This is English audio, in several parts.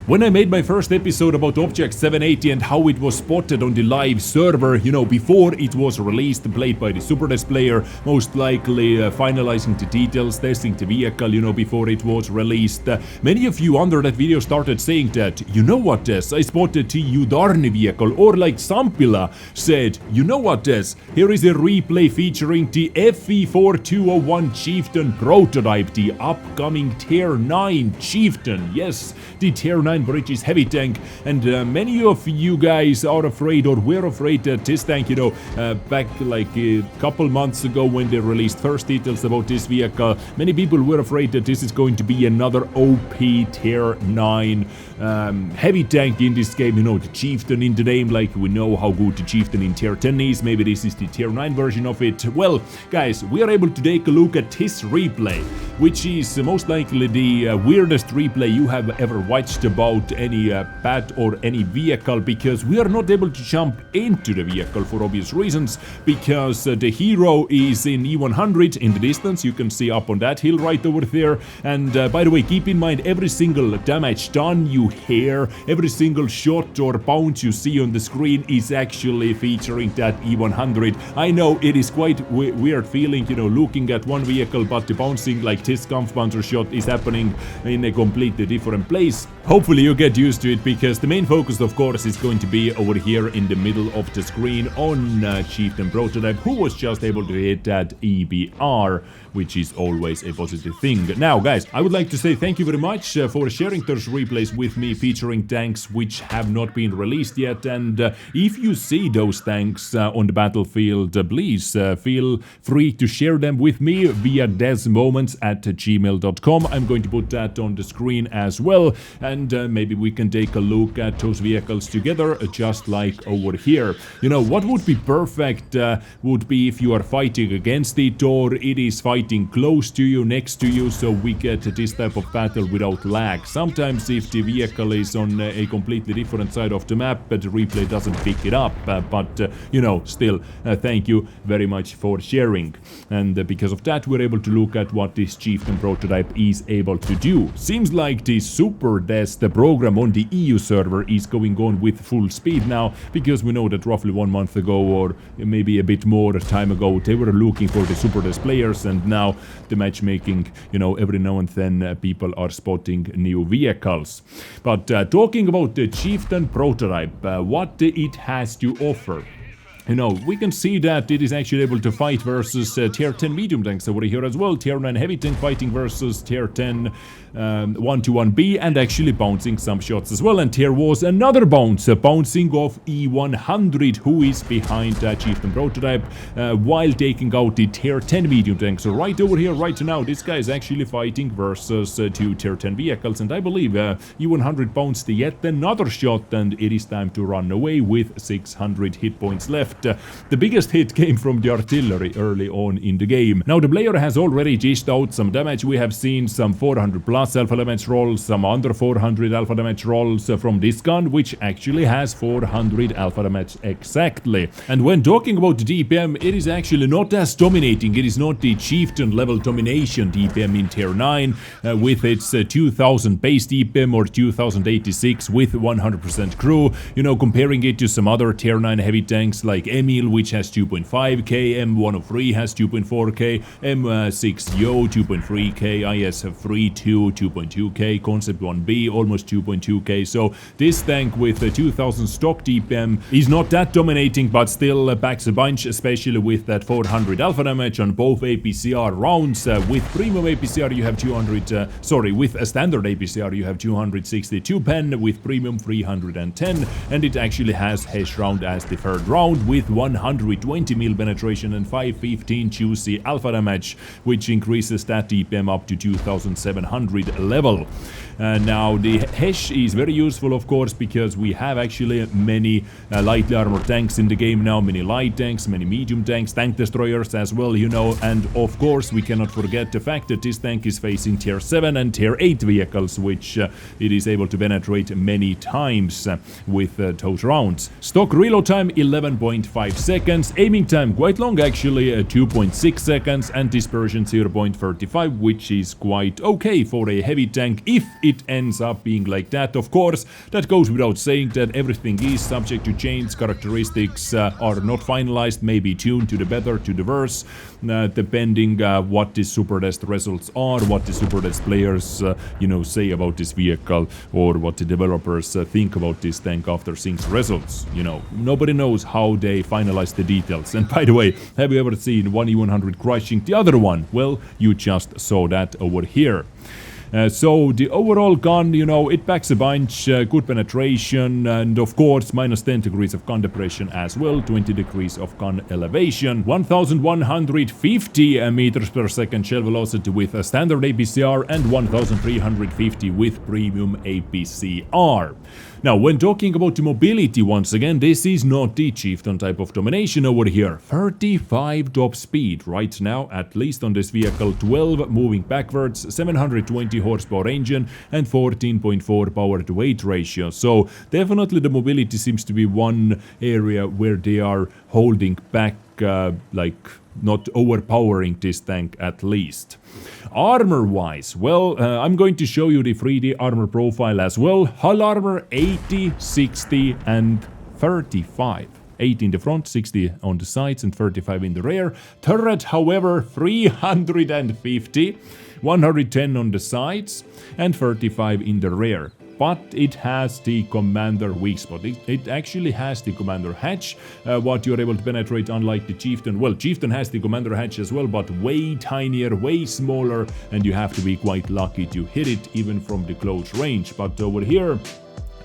When I made my first episode about Object 780 and how it was spotted on the live server, before it was released, played by the Super Des player, most likely finalizing the details, testing the vehicle, before it was released. Many of you under that video started saying that, you know what, Des, I spotted the Udarni vehicle, or like Sampyla said, you know what, Des, here is a replay featuring the FV4201 Chieftain Prototype, the upcoming Tier 9 Chieftain. Yes, the Tier 9 British heavy tank, and many of you guys are afraid or were afraid that this tank, back like a couple months ago when they released first details about this vehicle, many people were afraid that this is going to be another OP Tier 9 heavy tank in this game, the Chieftain in the name, like we know how good the Chieftain in Tier 10 is. Maybe this is the Tier 9 version of it. Well, guys, we are able to take a look at this replay, which is most likely the weirdest replay you have ever watched about any pad or any vehicle, because we are not able to jump into the vehicle for obvious reasons, because the hero is in E100 in the distance. You can see up on that hill right over there. And by the way, keep in mind, every single damage done you hear, every single shot or bounce you see on the screen is actually featuring that E100. I know it is quite weird feeling, looking at one vehicle, but the bouncing like this Kampfpanzer shot is happening in a completely different place. Hopefully you get used to it, because the main focus of course is going to be over here in the middle of the screen on Chieftain Prototype, who was just able to hit that EBR, which is always a positive thing. Now guys, I would like to say thank you very much for sharing those replays with me featuring tanks which have not been released yet, and if you see those tanks on the battlefield, please feel free to share them with me via desmoments@gmail.com. I'm going to put that on the screen as well, and maybe we can take a look at those vehicles together, just like over here. What would be perfect would be if you are fighting against it, or it is fighting close to you, next to you, so we get this type of battle without lag. Sometimes if the vehicle is on a completely different side of the map, but the replay doesn't pick it up, still, thank you very much for sharing. And because of that, we're able to look at what this Chieftain Prototype is able to do. Seems like the Super Des, the program on the EU server, is going on with full speed now, because we know that roughly 1 month ago, or maybe a bit more time ago, they were looking for the Super Des players, and now the matchmaking, every now and then people are spotting new vehicles. But talking about the Chieftain Prototype, what it has to offer. We can see that it is actually able to fight versus Tier 10 medium tanks over here as well. Tier 9 heavy tank fighting versus Tier 10 121B, and actually bouncing some shots as well. And here was another bounce, bouncing off E100, who is behind Chieftain Prototype, while taking out the Tier 10 medium tank. So right over here, right now, this guy is actually fighting versus two Tier 10 vehicles, and I believe E100 bounced yet another shot, and it is time to run away with 600 hit points left. The biggest hit came from the artillery early on in the game. Now the player has already dished out some damage. We have seen some 400 plus alpha damage rolls, some under 400 alpha damage rolls from this gun, which actually has 400 alpha damage exactly. And when talking about the DPM, it is actually not as dominating. It is not the Chieftain level domination DPM in Tier 9 with its 2000 base DPM or 2086 with 100% crew. Comparing it to some other Tier 9 heavy tanks like Emil, which has 2.5k, M103 has 2.4k, M6Yo 2.3k, IS-32 2.2k, Concept 1B almost 2.2k. So this tank with a 2000 stock DPM is not that dominating, but still packs a bunch, especially with that 400 alpha damage on both APCR rounds. With premium APCR you have with a standard APCR you have 262 pen, with premium 310, and it actually has hash round as the third round with 120 mil penetration and 515 juicy alpha damage, which increases that DPM up to 2700 level. Now the hash is very useful, of course, because we have actually many lightly armored tanks in the game now, many light tanks, many medium tanks, tank destroyers as well, and of course we cannot forget the fact that this tank is facing Tier 7 and Tier 8 vehicles, which it is able to penetrate many times with those rounds. Stock reload time 11.5 0.5 seconds, aiming time quite long actually, 2.6 seconds, and dispersion 0.35, which is quite okay for a heavy tank if it ends up being like that. Of course, that goes without saying that everything is subject to change, characteristics are not finalized, may be tuned to the better, to the worse, depending what the super test results are, what the super test players say about this vehicle, or what the developers think about this tank after seeing results. Nobody knows how they finalize the details. And by the way, have you ever seen one E100 crushing the other one? Well, you just saw that over here. So the overall gun, it packs a bunch, good penetration, and of course minus 10 degrees of gun depression as well, 20 degrees of gun elevation, 1150 meters per second shell velocity with a standard APCR, and 1350 with premium APCR. Now, when talking about the mobility, once again, this is not the Chieftain type of domination over here. 35 top speed right now, at least on this vehicle, 12 moving backwards, 720 horsepower engine, and 14.4 power to weight ratio. So definitely the mobility seems to be one area where they are holding back, not overpowering this tank at least. Armor wise, well, I'm going to show you the 3D armor profile as well. Hull armor 80, 60 and 35. 80 in the front, 60 on the sides and 35 in the rear. Turret, however, 350, 110 on the sides and 35 in the rear. But it has the commander weak spot. It actually has the commander hatch, what you're able to penetrate, unlike the Chieftain. Well, Chieftain has the commander hatch as well, but way tinier, way smaller, and you have to be quite lucky to hit it even from the close range. But over here,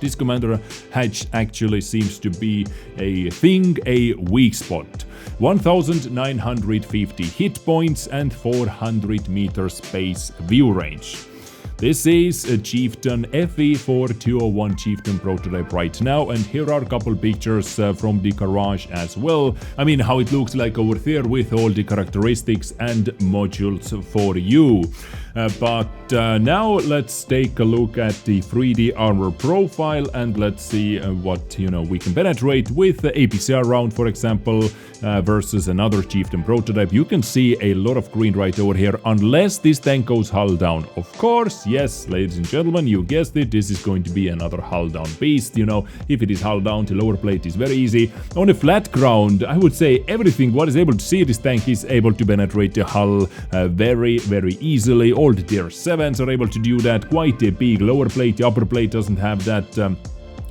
this commander hatch actually seems to be a thing, a weak spot. 1950 hit points and 400 meters space view range. This is a Chieftain FV4201 Chieftain Prototype right now, and here are a couple pictures from the garage as well. I mean, how it looks like over there with all the characteristics and modules for you. But now let's take a look at the 3D armor profile, and let's see what we can penetrate with the APCR round, for example, versus another Chieftain Prototype. You can see a lot of green right over here, unless this tank goes hull down. Of course, yes, ladies and gentlemen, you guessed it, this is going to be another hull down beast. If it is hull down, the lower plate is very easy. On a flat ground, I would say everything what is able to see this tank is able to penetrate the hull very, very easily. All the tier 7s are able to do that. Quite a big lower plate. The upper plate doesn't have that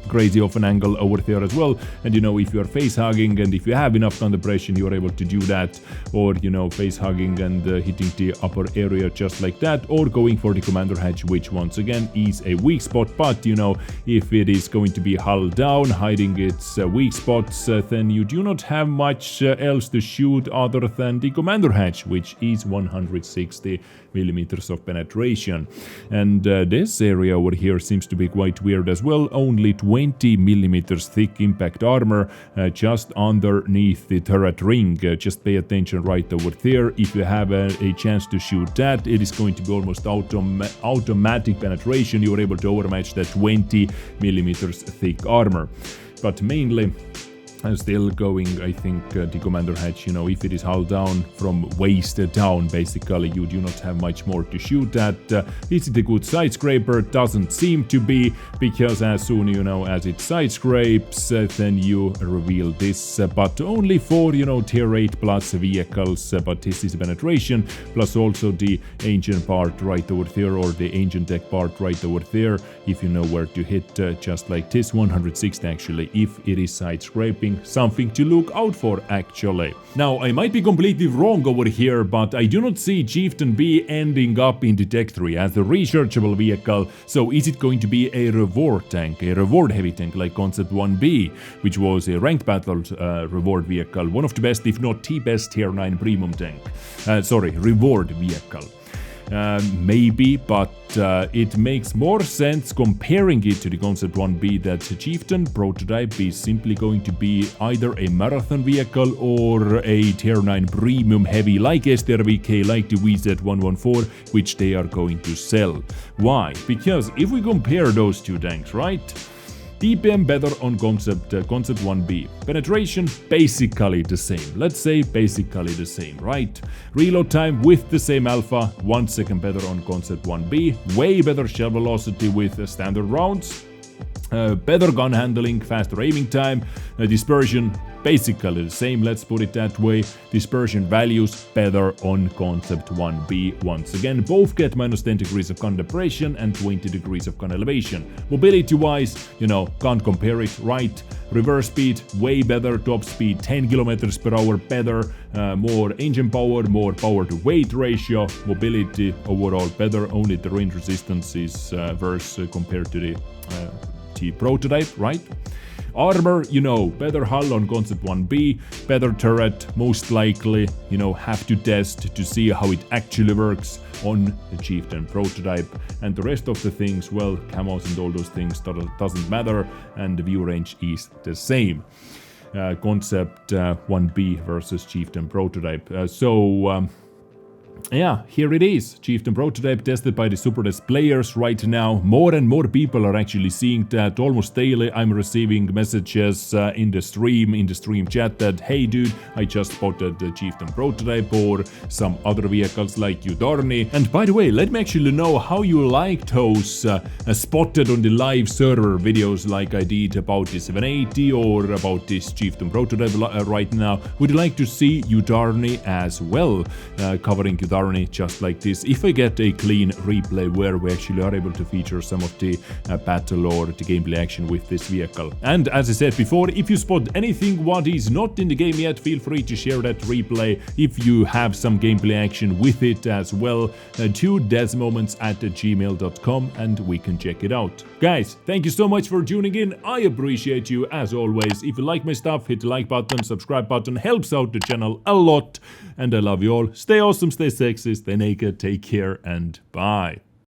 crazy of an angle over there as well. And if you're face hugging and if you have enough gun depression, you're able to do that, or face hugging and hitting the upper area just like that, or going for the commander hatch, which once again is a weak spot. But if it is going to be hull down, hiding its weak spots, then you do not have much else to shoot other than the commander hatch, which is 160 millimeters of penetration. And this area over here seems to be quite weird as well. Only 20 millimeters thick impact armor just underneath the turret ring. Just pay attention right over there. If you have a chance to shoot that, it is going to be almost automatic penetration. You are able to overmatch that 20 millimeters thick armor. But mainly, I'm still going, I think, the commander hatch, if it is hull down from waist down, basically, you do not have much more to shoot at. Is it a good side scraper? Doesn't seem to be, because as soon, as it side scrapes, then you reveal this, but only for, tier 8 plus vehicles, but this is penetration, plus also the engine part right over there, or the engine deck part right over there, if you know where to hit, just like this, 160 actually, if it is side scraping. Something to look out for actually. Now, I might be completely wrong over here, but I do not see Chieftain B ending up in the Tech 3 as a researchable vehicle. So is it going to be a reward tank, a reward heavy tank like Concept 1B, which was a ranked battle reward vehicle, one of the best, if not the best tier 9 premium tank, reward vehicle. Maybe, but it makes more sense comparing it to the Concept 1B that Chieftain Prototype is simply going to be either a marathon vehicle or a tier 9 premium heavy like STRVK, like the VZ114, which they are going to sell. Why? Because if we compare those two tanks, right? DPM better on Concept 1B. Penetration basically the same. Let's say basically the same, right? Reload time with the same alpha, 1 second better on Concept 1B. Way better shell velocity with standard rounds. Better gun handling, faster aiming time, dispersion basically the same, let's put it that way. Dispersion values better on Concept 1B. Once again, both get minus 10 degrees of gun depression and 20 degrees of gun elevation. Mobility wise, you know, can't compare it, right? Reverse speed, way better. Top speed, 10 kilometers per hour better. More engine power, more power to weight ratio. Mobility overall better, only the range resistance is worse compared to the Prototype, right? Armor, you know, better hull on Concept 1B, better turret, most likely, you know, have to test to see how it actually works on the Chieftain Prototype. And the rest of the things, well, camos and all those things doesn't matter, and the view range is the same. Concept 1B versus Chieftain Prototype. Yeah, here it is. Chieftain Prototype tested by the Super Des players right now. More and more people are actually seeing that. Almost daily I'm receiving messages in the stream chat that, hey dude, I just spotted the Chieftain Prototype or some other vehicles like Udarni. And by the way, let me actually know how you like those spotted on the live server videos like I did about the 780 or about this Chieftain Prototype right now. Would you like to see Udarni as well, covering Udarni just like this, if I get a clean replay where we actually are able to feature some of the battle or the gameplay action with this vehicle. And as I said before, if you spot anything what is not in the game yet, feel free to share that replay if you have some gameplay action with it as well to dezmoments@gmail.com and we can check it out. Guys, thank you so much for tuning in. I appreciate you as always. If you like my stuff, hit the like button, subscribe button, helps out the channel a lot. And I love you all. Stay awesome, stay sexy, stay naked, take care, and bye.